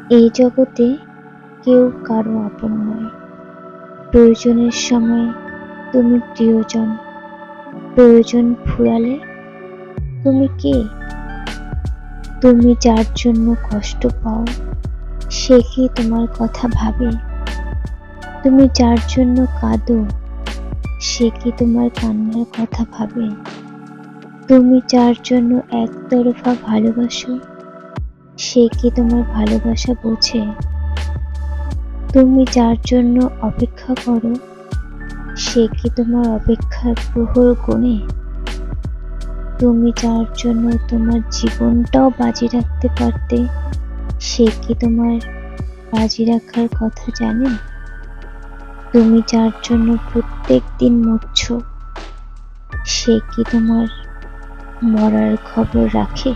এই জগতে কেউ কারো আপন নয়। প্রয়োজনের সময় তুমি প্রিয়জন, প্রয়োজন ফুরালে তুমি কে? তুমি যার জন্য কষ্ট পাও সে কি তোমার কথা ভাবে? তুমি যার জন্য কাঁদো সে কি তোমার কান্নার কথা ভাবে? তুমি যার জন্য একতরফা ভালোবাসো সে কি তোমার ভালোবাসা বোঝে? তুমি যার জন্য অপেক্ষা করো সে কি তোমার অপেক্ষার প্রহর গোনে? তুমি যার জন্য তোমার জীবনটাও বাজি রাখতে পারতে সে কি তোমার বাজি রাখার কথা জানে? তুমি যার জন্য প্রত্যেক দিন মরছো সে কি তোমার মরার খবর রাখে?